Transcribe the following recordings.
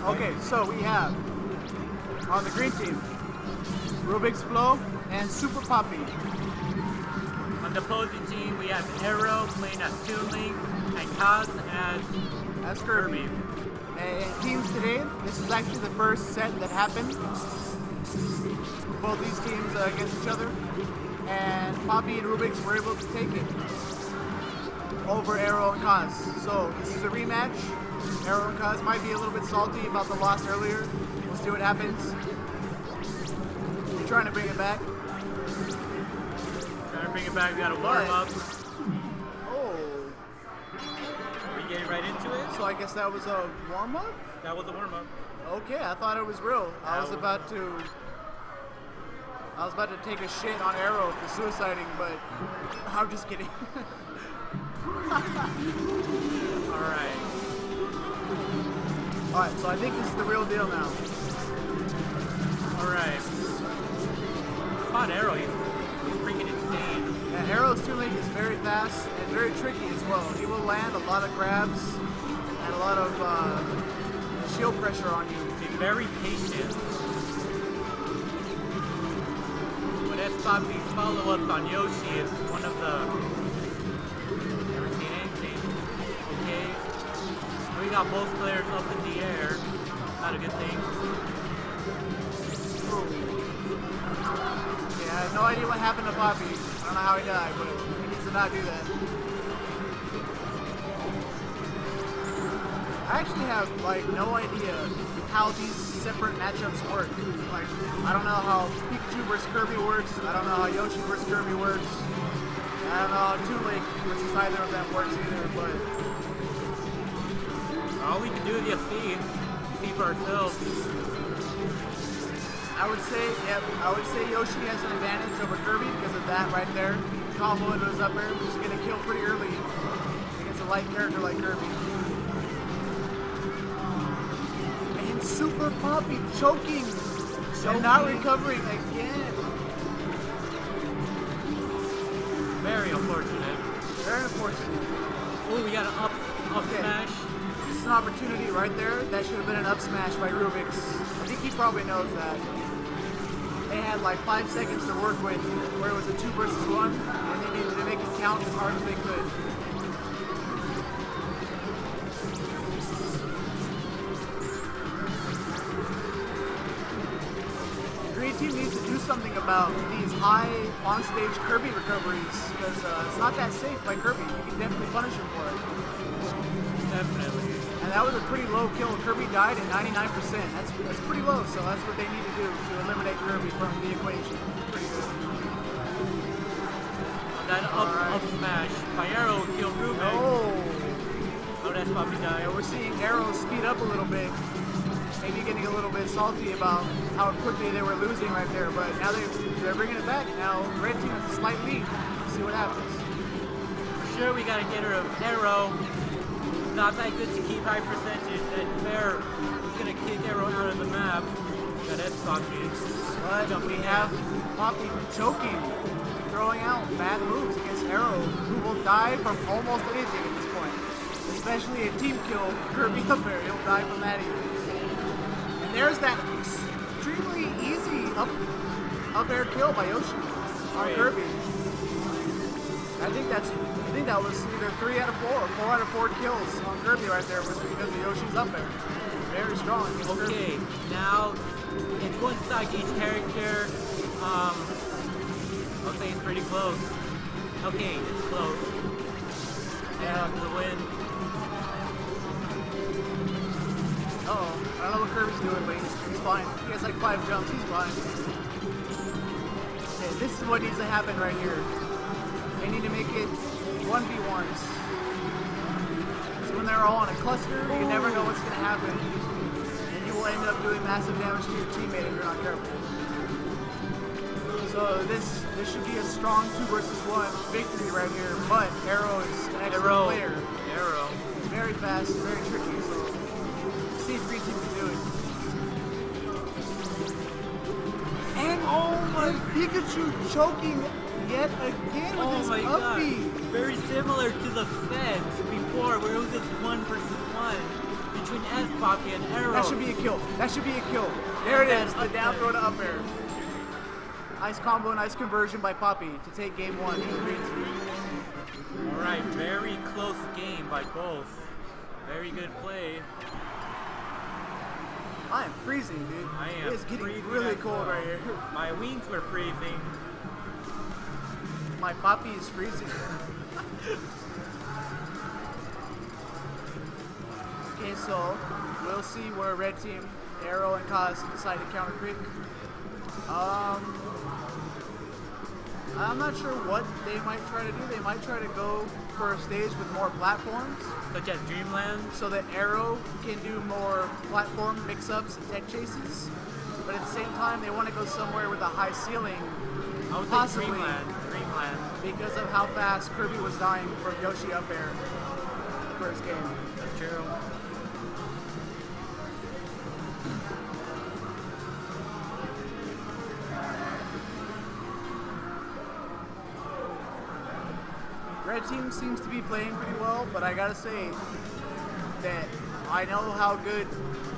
Okay, so we have on the green team Rubix Flow and sPAPI. On the opposing team, we have Arrow playing as ToonLink and Kaz as Kirby. And teams today, this is actually the first set that happened. Both these teams against each other. And Poppy and Rubix were able to take it over Arrow and Kaz. So this is a rematch. Arrow and Kaz might be a little bit salty about the loss earlier. We'll see what happens. We're trying to bring it back. Trying to bring it back, we got a warm up. Oh. Are we getting right into it? So I guess that was a warm up? That was a warm up. Okay, I thought it was real. I was about to take a shit on Arrow for suiciding, but I'm just kidding. Alright, so I think this is the real deal now. Alright. Come on, Arrow, he's freaking insane. Yeah, Arrow's ToonLink is very fast and very tricky as well. He will land a lot of grabs and a lot of shield pressure on you. He's very patient. But sPAPI's follow-up on Yoshi is one of the... Never seen anything. Okay. We got both players up in the air. Not a good thing. Yeah, I have no idea what happened to Poppy. I don't know how he died, but he needs to not do that. I actually have no idea how these separate matchups work. I don't know how Pikachu versus Kirby works. I don't know how Yoshi versus Kirby works. I don't know how ToonLink versus either of them works either, but all we can do is just see for ourselves. I would say Yoshi has an advantage over Kirby because of that right there. Combo into his up air, which is gonna kill pretty early against a light character like Kirby. And sPAPI choking and not recovering again. Very unfortunate. Very unfortunate. Oh, we got an up smash. This is an opportunity right there. That should have been an up smash by Rubix. I think he probably knows that. They had 5 seconds to work with where it was a 2 versus 1, and they needed to make it count as hard as they could. The green team needs to do something about these high on-stage Kirby recoveries, because it's not that safe by Kirby. You can definitely punish him for it. Definitely. And that was a pretty low kill. Kirby died at 99%. That's pretty low, so that's what they need to do to eliminate Kirby from the equation. Pretty good. That up smash by Arrow killed Rubix. Oh, that's sPAPI died. yeah, we're seeing Arrow speed up a little bit. Maybe getting a little bit salty about how quickly they were losing right there, but now they're bringing it back. Now red team has a slight lead. Let's see what happens. For sure, we gotta get rid of Arrow. Not that good to keep high percentage, and Fair is going to kick Arrow out of the map. Got sPAPI. But we have Poppy choking, throwing out bad moves against Arrow, who will die from almost anything at this point. Especially a team kill, Kirby up air, he'll die from that even. And there's that extremely easy up air kill by Yoshi on Kirby. I think that was either 3 out of 4 or 4 out of 4 kills on Kirby right there was because of Yoshi's up there. Very strong. Okay, now it's one side each character. I'll say it's pretty close. Okay, it's close. Yeah, the win. Uh-oh. I don't know what Kirby's doing, but he's fine. He has 5 jumps. He's fine. Okay, this is what needs to happen right here. They need to make it 1v1s. So when they're all in a cluster, you never know what's going to happen. And you will end up doing massive damage to your teammate if you're not careful. So this should be a strong 2 versus 1 victory right here, but Arrow is an excellent player. Arrow. He's very fast, very tricky, so let's see if Green Team can do it. And oh my, Pikachu choking yet again with his puppy. God. Very similar to the fence before where it was just 1 versus 1 between sPAPI and Arrow. That should be a kill. That should be a kill. There it is. The down throw to up air. Nice combo, nice conversion by Poppy to take game one in the green team. Alright, very close game by both. Very good play. I am freezing, dude. I am It's getting freezing really as cold well. right here. My wings were freezing. My Poppy is freezing. Okay, so we'll see where red team, Arrow and Kaz decide to counter quick. I'm not sure what they might try to do. They might try to go for a stage with more platforms, Such as Dreamland. so that Arrow can do more platform mix-ups and tech chases. But at the same time, they want to go somewhere with a high ceiling, I would say possibly Dreamland. Dreamland. because of how fast Kirby was dying from Yoshi up air the first game. That's true. Red team seems to be playing pretty well, but I gotta say that I know how good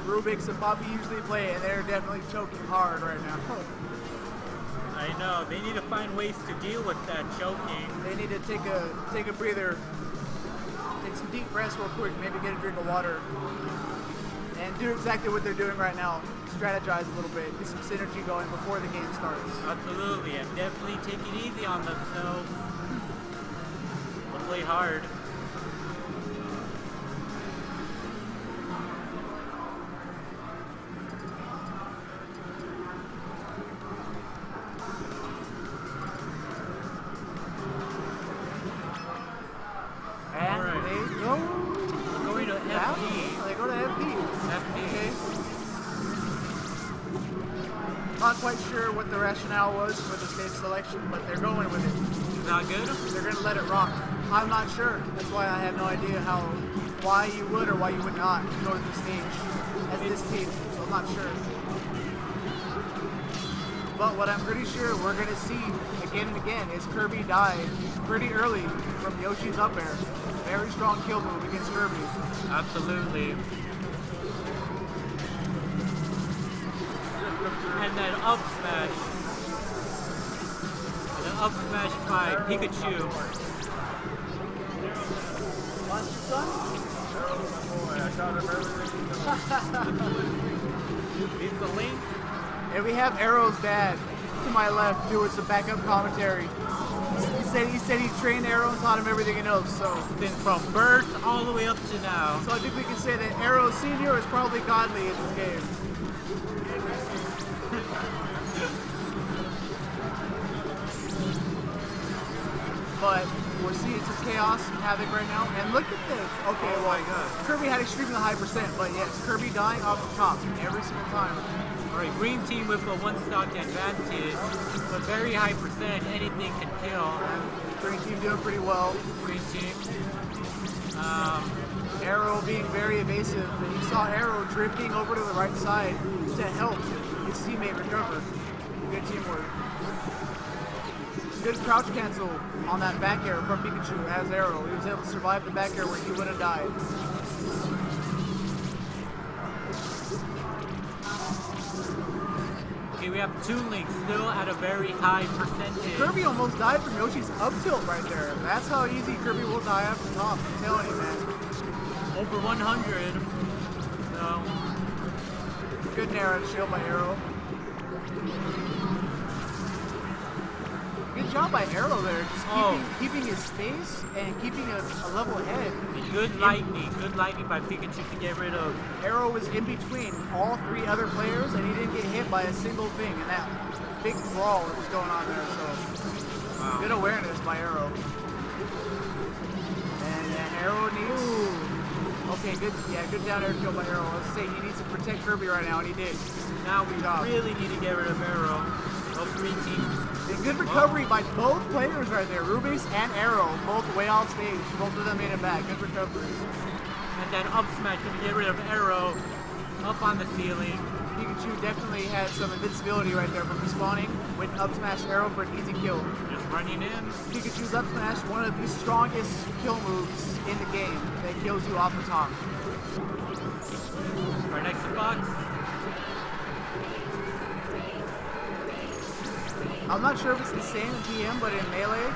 Rubix and Poppy usually play, and they're definitely choking hard right now. I know. They need to find ways to deal with that choking. They need to take a breather, take some deep breaths real quick, maybe get a drink of water, and do exactly what they're doing right now. Strategize a little bit, get some synergy going before the game starts. Absolutely, and definitely take it easy on themselves. They'll play hard. And Alright. they go Going to down. FD. They go to FD. FD. Okay. Not quite sure what the rationale was for the stage selection, but they're going with it. Not good? They're gonna let it rock. I'm not sure. That's why I have no idea why you would or why you would not go to the stage as this team. So I'm not sure. But what I'm pretty sure we're gonna see again and again is Kirby die pretty early from Yoshi's up air. Very strong kill move against Kirby. Absolutely. And then up smash. And then up smash by Pikachu. Lost your son? He's the link. And we have Arrow's dad to my left doing some backup commentary. He said he trained Arrow and taught him everything he knows. So From birth all the way up to now. I think we can say that Arrow Senior is probably godly in this game. But we're seeing some chaos and havoc right now. And look at this. Okay, Oh my God. Kirby had extremely high percent, but yes, Kirby dying off the top every single time. Alright, green team with a one stock advantage, but very high percent, anything can kill. Green team doing pretty well. Green team. Arrow being very evasive, and you saw Arrow drifting over to the right side to help his teammate recover. Good teamwork. Good crouch cancel on that back air from Pikachu as Arrow. He was able to survive the back air where he would have died. Okay, we have ToonLink still at a very high percentage. Kirby almost died from Yoshi's up tilt right there. That's how easy Kirby will die off the top. I'm telling you, man. Over 100. So, Good narrow shield by Arrow. Good job by Arrow there, just keeping his space and keeping a level head. good lightning by Pikachu to get rid of. Arrow was in between all three other players, and he didn't get hit by a single thing in that big brawl that was going on there. So, Wow. good awareness by Arrow. And Arrow needs. Okay, good down air kill by Arrow. Let's say he needs to protect Kirby right now, and he did. Now we really need to get rid of Arrow. Of green team. And good recovery by both players right there. Rubix and Arrow, both way off stage. Both of them made it back. Good recovery. And then up smash to get rid of Arrow. Up on the ceiling. Pikachu definitely had some invincibility right there from respawning with up smash Arrow for an easy kill. Just running in. Pikachu's up smash, one of the strongest kill moves in the game that kills you off the top. Our next box. I'm not sure if it's the same in PM, but in Melee,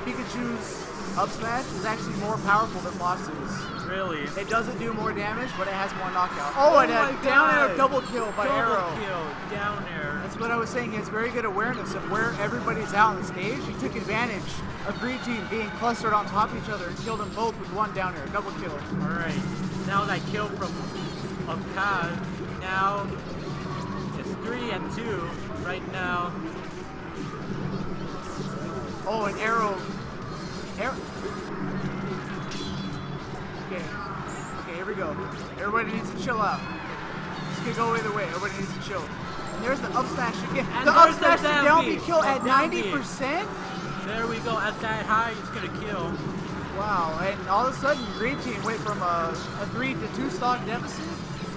Pikachu's up smash is actually more powerful than Fox's. Really? It doesn't do more damage, but it has more knockout. Oh, and a down air double kill by Arrow. Double kill, down air. That's what I was saying. He has very good awareness of where everybody's out on the stage. He took advantage of Green Team being clustered on top of each other and killed them both with one down air, double kill. Alright, now that kill from Kaz, now it's 3-2 right now. Oh, and Arrow. Okay, here we go. Everybody needs to chill out. This could go either way. Everybody needs to chill. And there's the up smash again. And the up there's smash the to down B kill at down B. 90%? There we go. At that high, it's going to kill. Wow, and all of a sudden, Green Team went from a 3-2 stock deficit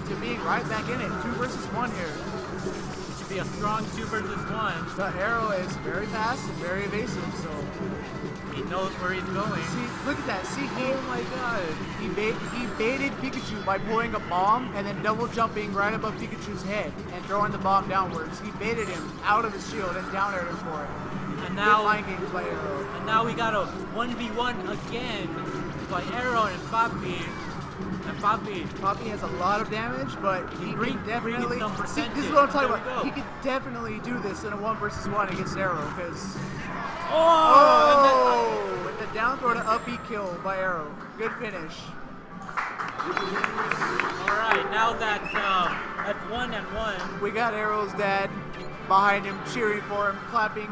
to being right back in it. 2 versus 1 here. It should be a strong 2 versus 1. The Arrow is very fast and very evasive, so... He knows where he's going. See, look at that. See, Oh my god. He baited Pikachu by pulling a bomb and then double jumping right above Pikachu's head and throwing the bomb downwards. He baited him out of his shield and down aired him for it. And now, good mind games by Arrow. And now we got a 1v1 again by Arrow and Papi. And Papi has a lot of damage, but he can definitely... See, this is what I'm talking about. He could definitely do this in a 1 versus 1 against Arrow, because... Oh! With the down throw to up B kill by Arrow. Good finish. Alright, now that's 1-1. We got Arrow's dad behind him, cheering for him, clapping.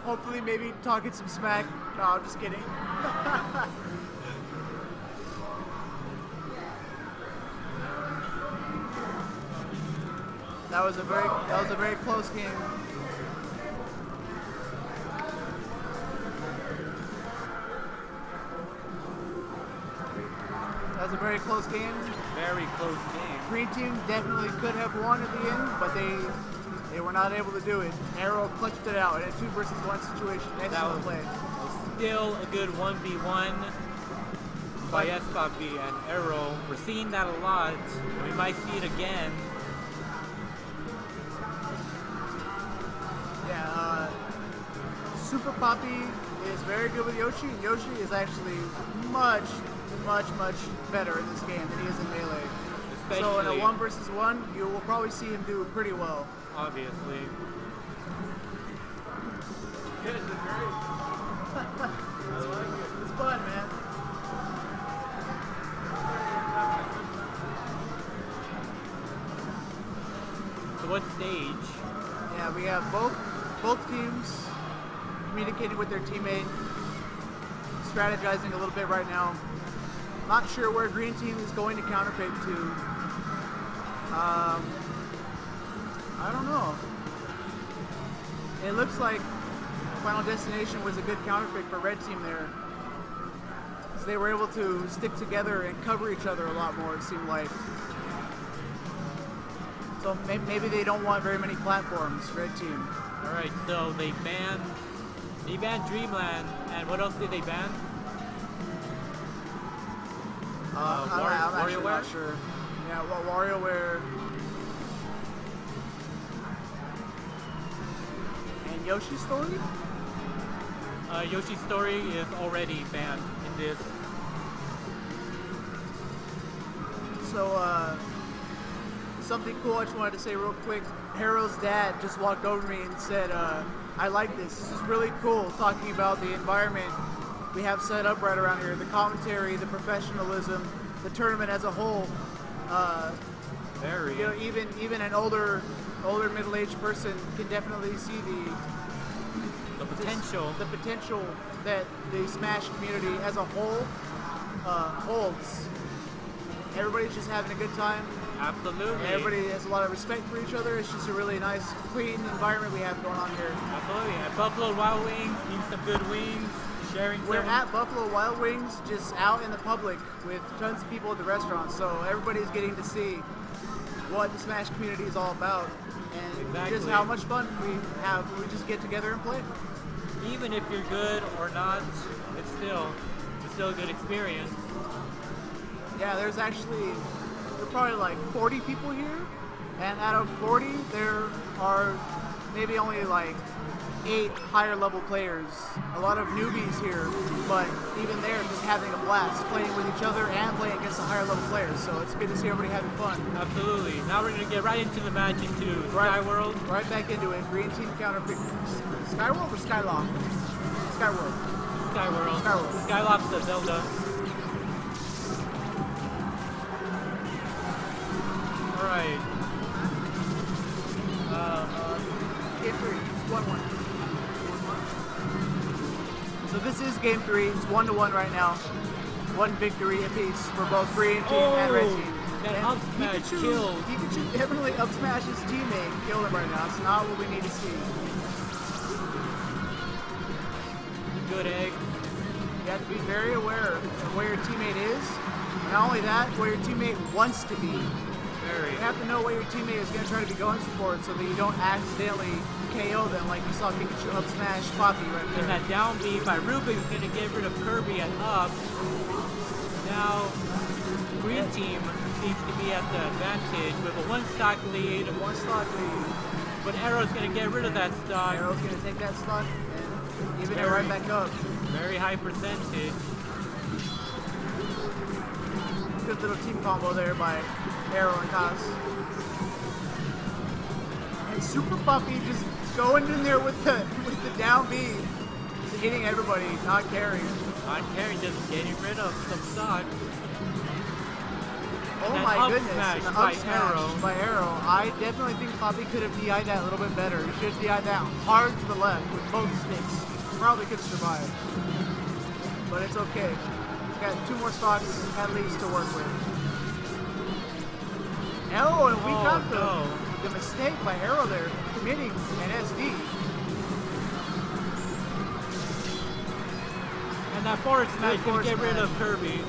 Hopefully, maybe talking some smack. No, I'm just kidding. That was a very close game. That was a very close game. Very close game. Green Team definitely could have won at the end, but they were not able to do it. Arrow clutched it out in a 2 versus 1 situation. Excellent play. Still a good 1v1 by sPAPI and Arrow. We're seeing that a lot. We might see it again. Yeah, Super Poppy is very good with Yoshi, and Yoshi is actually much better in this game than he is in Melee. Especially, so in a 1 versus 1, you will probably see him do pretty well. Obviously. Good, it's great. I like it. It's fun, man. So what stage? Yeah, we have both teams communicating with their teammate, strategizing a little bit right now. Not sure where Green Team is going to counterpick to. I don't know. It looks like Final Destination was a good counterpick for Red Team there. Because they were able to stick together and cover each other a lot more, it seemed like. So maybe they don't want very many platforms, Red Team. Alright, so they banned Dreamland, and what else did they ban? I'm actually WarioWare? not sure. Yeah, well, WarioWare and Yoshi's Story? Yoshi's Story is already banned in this. So, something cool I just wanted to say real quick. Haro's dad just walked over to me and said, I like this. This is really cool, talking about the environment we have set up right around here. The commentary, the professionalism, the tournament as a whole. Very. You know, even an older middle-aged person can definitely see the potential that the Smash community as a whole holds. Everybody's just having a good time. Absolutely. Everybody has a lot of respect for each other. It's just a really nice, clean environment we have going on here. Absolutely. At Buffalo Wild Wings, eating some good wings, sharing We're some... at Buffalo Wild Wings, just out in the public with tons of people at the restaurant, so everybody's getting to see what the Smash community is all about and just how much fun we have when we just get together and play. even if you're good or not, it's still a good experience. Yeah, there's probably like 40 people here, and out of 40, there are maybe only like 8 higher level players. A lot of newbies here, but even they're just having a blast playing with each other and playing against the higher level players. So it's good to see everybody having fun. Absolutely. Now we're gonna get right into the match into Skyworld. Right back into it. Green team counter pick. Skyworld or Skyloft? Skyworld. Skyworld. Skyloft's the Zelda. All right. Game 3. It's 1-1. So this is game 3. It's 1-1 right now. One victory apiece for both green team and red team. That up smash killed. Pikachu definitely up smashed his teammate. Killed him right now. It's not what we need to see. Good egg. You have to be very aware of where your teammate is. Not only that, where your teammate wants to be. You have to know what your teammate is going to try to be going for so that you don't accidentally KO them like you saw Pikachu up smash sPAPI right there. And that down B by Rubix is going to get rid of Kirby at up. Now, green team seems to be at the advantage with a 1 stock lead. But Arrow's going to get rid of that stock. Arrow's going to take that stock and give it right back up. Very high percentage. Good little team combo there by Arrow and Kaz. And sPAPI just going in there with the down B. Just hitting everybody, not carrying. Not carrying, just getting rid of some stock. Oh my goodness, an up smash by Arrow. I definitely think Poppy could have DI'd that a little bit better. He should have DI'd that hard to the left with both sticks. Probably could survive. But it's okay. He's got 2 more stocks at least to work with. Arrow, and we got the mistake by Arrow there, committing an SD. And that forward smash is going to get rid of Kirby.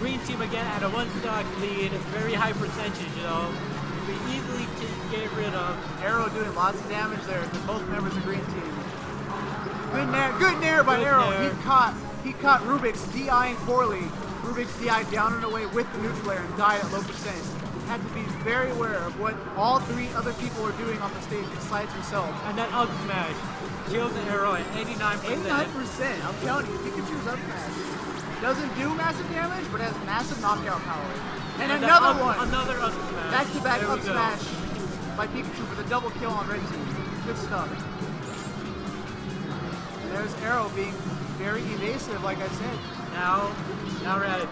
Green team again at a 1 stock lead, very high percentage though. We easily get rid of. Arrow doing lots of damage there to both members of green team. Good nair by Arrow. He caught Rubix DIing poorly. Rubix DI down and away with the neutral air and died at low percent. Had to be very aware of what all 3 other people are doing on the stage besides himself. And that up smash kills the Arrow at 89%. 89%. I'm telling you, Pikachu's up smash doesn't do massive damage, but has massive knockout power. And another one. Another up smash. Back-to-back up smash by Pikachu with a double kill on red team. Good stuff. And there's Arrow being very evasive, like I said. Now we're at a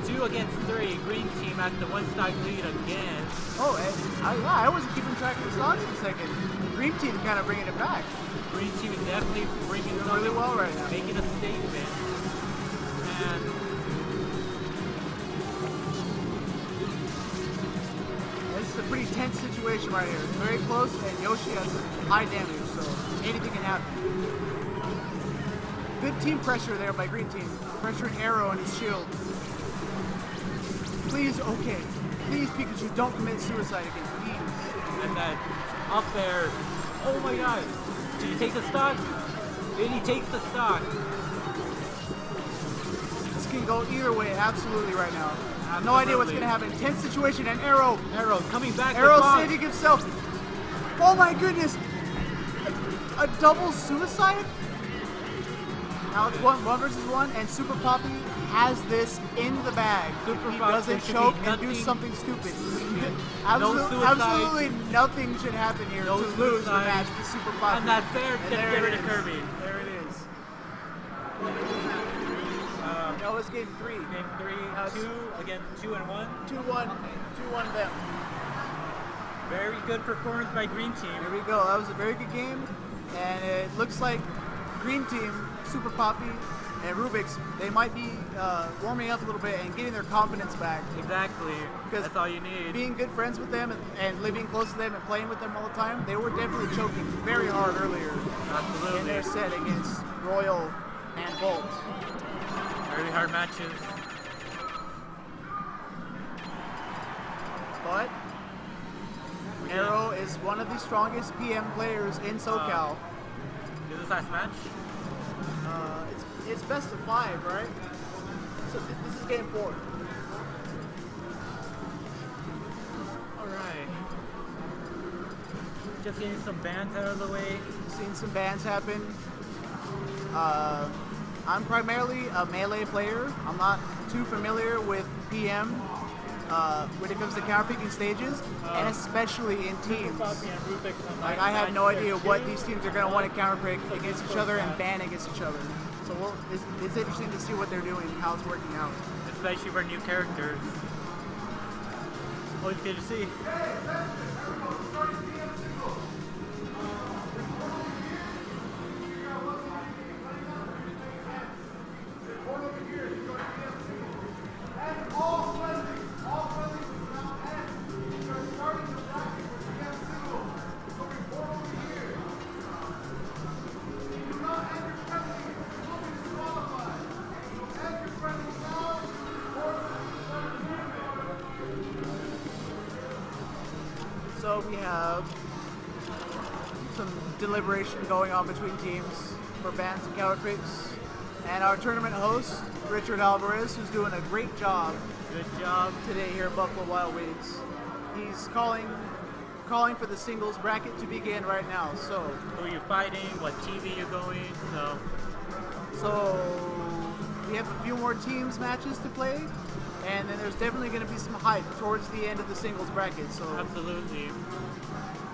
2 against 3. Green team at the 1 stock lead again. Oh, and I wasn't keeping track of the stocks for a second. Green team kind of bringing it back. Green team is definitely bringing it really well right now. Making a statement. And this is a pretty tense situation right here. It's very close, and Yoshi has high damage, so anything can happen. Good team pressure there by green team. Pressuring Arrow and his shield. Please, okay. Please, Pikachu, don't commit suicide again, please. And then up there. Oh my god. Did he take the stock? And he takes the stock. This can go either way, absolutely right now. I have no idea what's going to happen. Tense situation, and Arrow coming back. Arrow saving himself. Oh my goodness. A double suicide? Now it's 1 versus 1, and sPAPI has this in the bag. If he doesn't choke and do something stupid. Absolutely nothing should happen here to lose the match to sPAPI. And that fair to get rid of Kirby. There it is. That was game 3. Game 3, 2 against 2 and 1. 2-1 them. Very good performance by green team. Here we go. That was a very good game, and it looks like green team, sPAPI, and Rubix, they might be warming up a little bit and getting their confidence back. Exactly. That's all you need. Being good friends with them and living close to them and playing with them all the time, they were definitely choking very hard earlier. Absolutely. In their set against Royal and Volt. Very hard matches. But Arrow is one of the strongest PM players in SoCal. Is this last match? It's best of 5, right? So this is game 4. Alright. Just getting some bans out of the way. Seen some bans happen. I'm primarily a melee player. I'm not too familiar with PM when it comes to counter picking stages, and especially in teams. Like, I have no idea what these teams are going to want to counter pick against each other and ban against each other. So it's interesting to see what they're doing, how it's working out. Especially for new characters. Always good to see. So we have some deliberation going on between teams for bans and counter picks. And our tournament host, Richard Alvarez, who's doing a great job. Good job. Today here at Buffalo Wild Wings. He's calling for the singles bracket to begin right now. So who you're fighting, what TV you're going, so we have a few more teams matches to play. And then there's definitely going to be some hype towards the end of the singles bracket. So absolutely.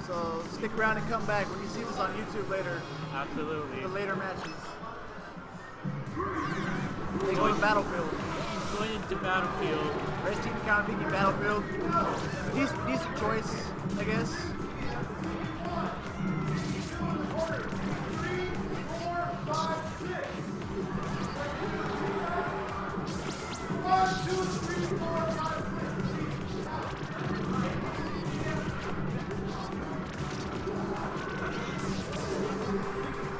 So stick around and come back when you see this on YouTube later. Absolutely. The later matches. They go to Battlefield. Going into Battlefield. Red team counter picking Battlefield. Decent choice, I guess.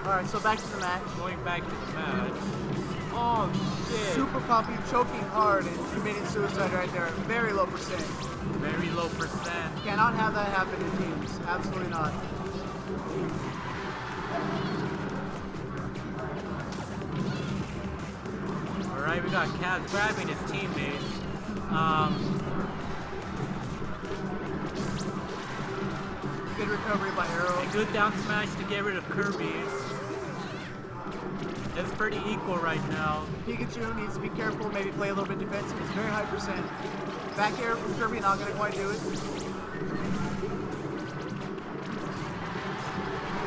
Alright, so back to the match. Going back to the match. Oh, shit. Super Poppy choking hard and committing suicide right there. Very low percent. Very low percent. Cannot have that happen in teams. Absolutely not. Alright, we got Kaz grabbing his teammates. Good recovery by Arrow. A good down smash to get rid of Kirby. It's pretty equal right now. Pikachu needs to be careful, maybe play a little bit defensive. It's very high percent. Back air from Kirby, not going to quite do it.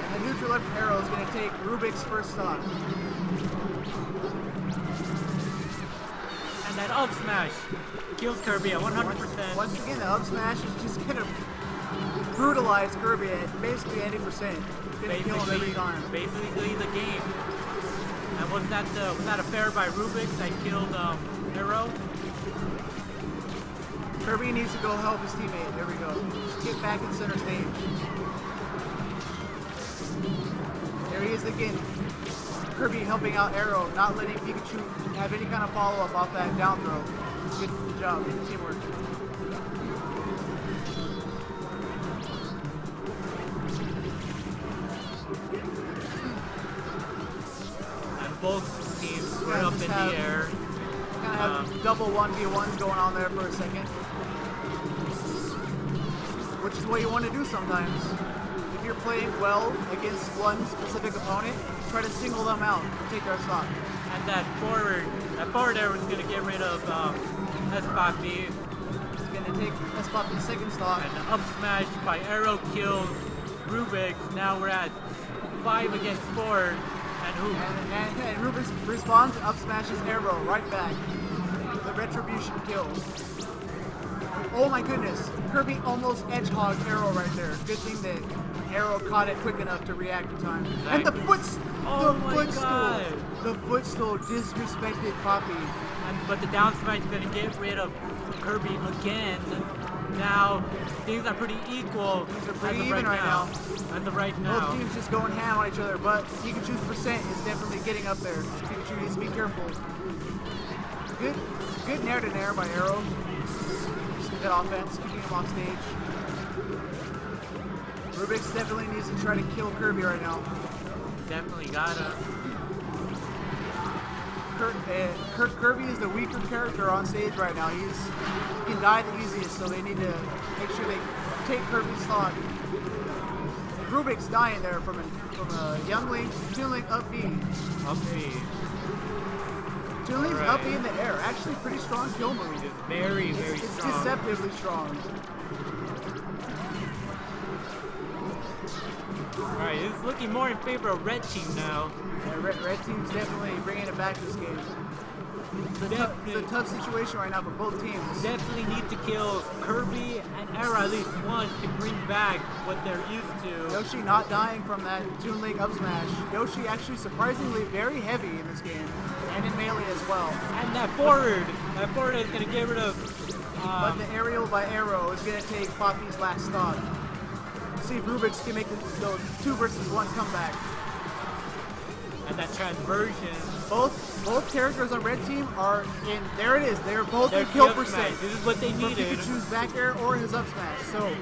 And the neutral left arrow is going to take Rubik's first stock. And that up smash kills Kirby at 100%. Once again, the up smash is just going to brutalize Kirby at basically 80%. It's going to kill him every time. Basically the game. And was that a fair by Rubix that killed Arrow? Kirby needs to go help his teammate. There we go. Just get back in center stage. There he is again. Kirby helping out Arrow, not letting Pikachu have any kind of follow-up off that down throw. Good job. Good teamwork. Both teams were up in the air. Kind of have double 1v1s going on there for a second. Which is what you want to do sometimes. If you're playing well against one specific opponent, try to single them out and take their stock. And that forward air was going to get rid of sPAPI. It's going to take sPAPI's second stock. And the up smash by Arrow kills Rubix. Now we're at 5 against 4. And Rubix responds and up smashes Arrow right back. The retribution kill. Oh my goodness. Kirby almost edge-hogged Arrow right there. Good thing that Arrow caught it quick enough to react in time. Exactly. And the footstool disrespected Poppy. But the down smash is going to get rid of Kirby again. Now, things are pretty equal. Things are pretty even right now. As of right now. Both teams just going ham on each other, but Pikachu's percent is definitely getting up there. Pikachu needs to be careful. Good nair to nair by Arrow. Just good offense, keeping him off stage. Rubix definitely needs to try to kill Kirby right now. Definitely gotta. Kirby is the weaker character on stage right now. He can die the easiest, so they need to make sure they take Kirby's slot. Rubix dying there from a young Link, ToonLink up B. Up B. ToonLink's up B in the air. Actually, pretty strong kill move. It's very It's strong. deceptively strong. Alright, it's looking more in favor of red team now. Yeah, red team's definitely bringing it back this game. It's a tough situation right now for both teams. Definitely need to kill Kirby and Arrow at least once to bring back what they're used to. Yoshi not dying from that ToonLink up smash. Yoshi actually surprisingly very heavy in this game, and in melee as well. And that forward is going to get rid of... but the aerial by Arrow is going to take Poppy's last stock. See if Rubix can make the 2 versus 1 comeback. And that transversion. Both characters on red team are in. There it is. They're both in There's kill the up percent. smash. This is what they For needed. Pikachu's back air or his up smash. So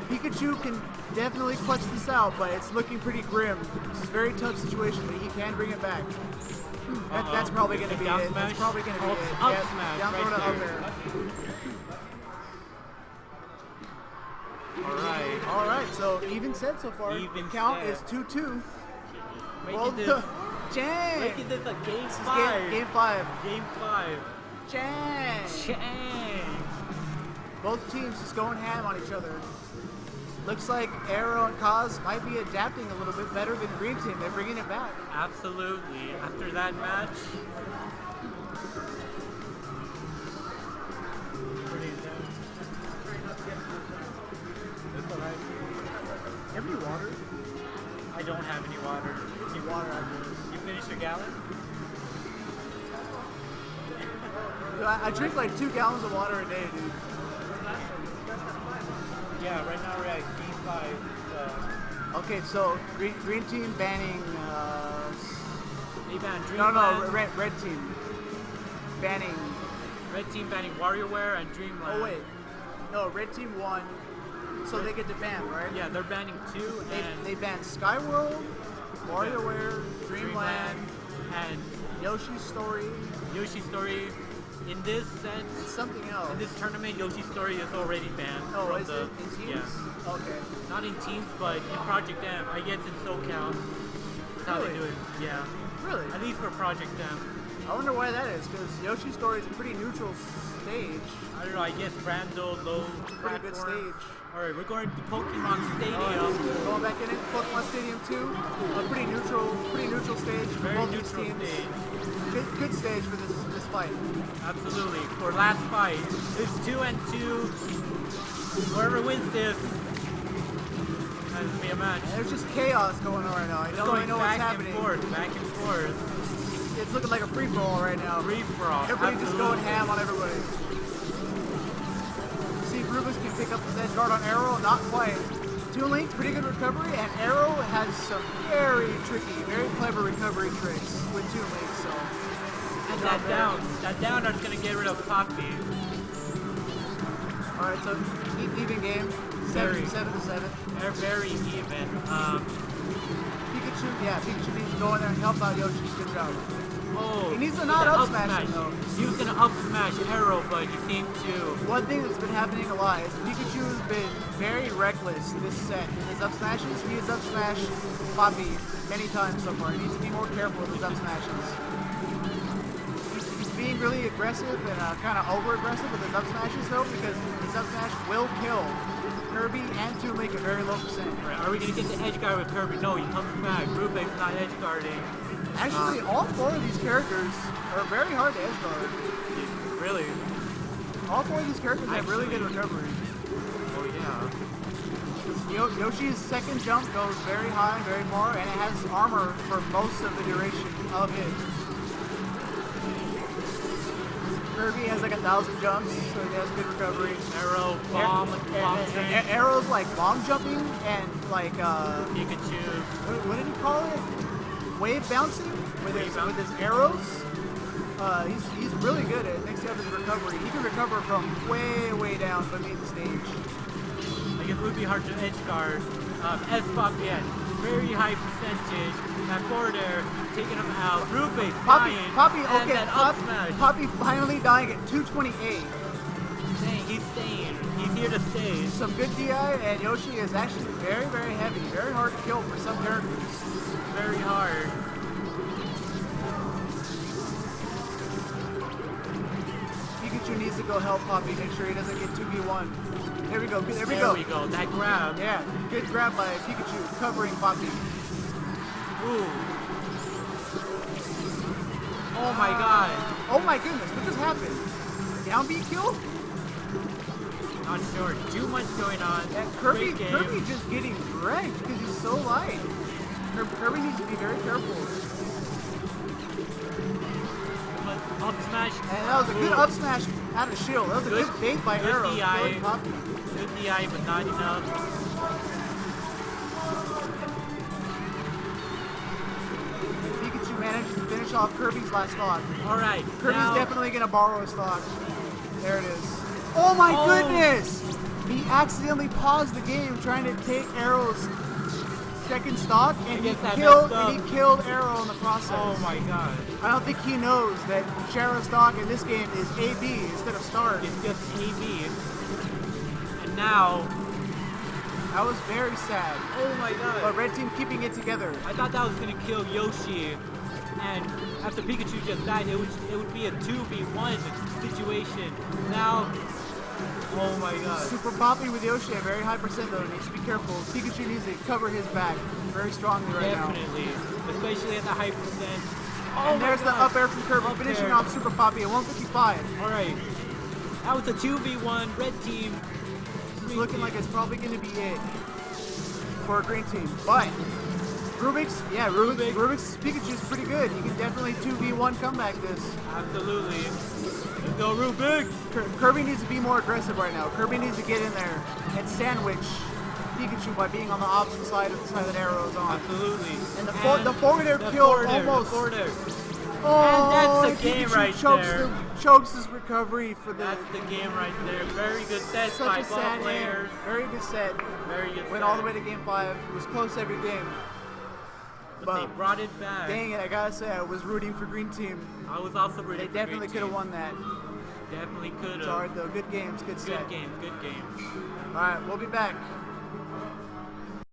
Pikachu can definitely clutch this out, but it's looking pretty grim. It's a very tough situation, but he can bring it back. That's probably going to be it. That's probably going to be it. Up Yep. smash. Down throw to Right up there. air. All right. So even set so far. Even Count set. is 2-2. Making this a game 5. Game 5. Game 5. Chang. Both teams just going ham on each other. Looks like Arrow and Kaz might be adapting a little bit better than Green Team. They're bringing it back. Absolutely. After that match. Have any water? I don't have any water. Need water after this. You finished your gallon? Dude, I drink like 2 gallons of water a day, dude. Yeah, right now we're at game 5. Okay, so green Team banning. They banned No, Dreamland. red Team banning. Red team banning WarioWare and Dreamland. Oh wait, no, red Team won, so they get to ban, right? Yeah, they're banning 2 and They banned Skyworld, WarioWare, Dreamland, and Yoshi's Story, Yoshi Story. In this and sense, something else. in this tournament, Yoshi Story is already banned. Oh, from is the, it in teams? Yeah. Okay. Not in teams, but in Project M. I guess in SoCal. That's how Really? they do it. Yeah. Really? At least for Project M. I wonder why that is, because Yoshi's Story is a pretty neutral stage. I don't know, I guess Randall, low Pretty good platform. stage. Alright, we're going to Pokemon Stadium. Going back in it, Pokemon Stadium 2, a pretty neutral stage for Very both these neutral teams. stage. Good stage for this fight. Absolutely. For last fight, it's 2-2. Whoever wins this has to be a match. And there's just chaos going on right now. I It's don't going really know what's back happening. back and forth. It's looking like a free for all right now. Free for all. Everybody just going ham on everybody. See if Rubix can pick up his edge guard on Arrow. Not quite. ToonLink, pretty good recovery, and Arrow has some very tricky, very clever recovery tricks with ToonLink. So, And that down is going to get rid of Poppy. all right, so even game, Very. 7-7. They're very even. Pikachu needs to go in there and help out Yoshi. Good job. Oh, He needs to not up smash him, though. He was going to up smash Arrow, but he seemed to. One thing that's been happening a lot is Pikachu has been very reckless this set. In his up smashes, he has up smashed Poppy many times so far. He needs to be more careful with his up smashes. He's being really aggressive and kind of over aggressive with his up smashes though, because his up smash will kill Kirby and ToonLink at very low percent. Right, are we going to get the edge guard with Kirby? No, he comes back. Rubix not edge guarding. Actually, all 4 of these characters are very hard to edge guard. Really? All 4 of these characters have really good recovery. Oh, yeah. Yoshi's second jump goes very high, very far, and it has armor for most of the duration of it. Kirby has like 1,000 jumps, so he has good recovery. Arrow, bomb, train. Arrow's like bomb jumping and like Pikachu. what did he call it? Wave bouncing with his arrows. He's really good at it. Next up his recovery. He can recover from way down beneath the stage. I guess it would be hard to edge guard. sPAPI, very high percentage. That forward air taking him out. Rubix Poppy, dying. Poppy, and okay, then up smash. Poppy finally dying at 228. Dang, he's staying. He's here to stay. Some good DI, and Yoshi is actually very, very heavy. Very hard to kill for some characters. Very hard. Pikachu needs to go help Poppy, make sure he doesn't get 2v1. There we go, there we There go. we go. That grab. Yeah, good grab by Pikachu, covering Poppy. Ooh. Oh my god. Oh my goodness, what just happened? Down B kill? Not sure. Too much going on. Yeah, Great game. Kirby just getting wrecked because he's so light. Kirby needs to be very careful. Up smash. And that was a good up smash out of shield. That was a good bait by good Arrow. DI. Killing Poppy. Good DI, but not enough. Pikachu manages to finish off Kirby's last stock. Alright. Kirby's definitely going to borrow a stock. There it is. Oh my goodness! He accidentally paused the game trying to take Arrow's second stock, and he killed Arrow in the process. Oh my god. I don't think he knows that Shara's stock in this game is AB instead of start. It's just AB. And now... That was very sad. Oh my god. But Red Team keeping it together. I thought that was going to kill Yoshi. And after Pikachu just died, it would be a 2v1 situation. Now... Oh my god. Super Poppy with Yoshi at very high percent though. Needs to be careful. Pikachu needs to cover his back very strongly right now. Definitely. Especially at the high percent. Oh, and there's the up air from Kirby, finishing off Super Poppy at 155. Alright. That was a 2v1. Red team. It's looking like it's probably going to be it for a green team. But Rubix, Rubix Pikachu's pretty good. You can definitely 2v1 comeback this. Absolutely. Let's go Rubix! Kirby needs to be more aggressive right now. Kirby needs to get in there and sandwich Pikachu by being on the opposite side of the side that Arrow is on. Absolutely. And the forward air kill almost. Oh, and that's the game Pikachu right there. Chokes his recovery for the. That's the game right there. Very good set Such by a sad both players. game. Very good set. Very good. Went all the way to game 5. It was close every game. But they brought it back. Dang it! I gotta say, I was rooting for Green Team. I was also rooting. They definitely could have won that. Definitely could have. Sorry though. Good games. Good set. Good games. Good games. All right, we'll be back.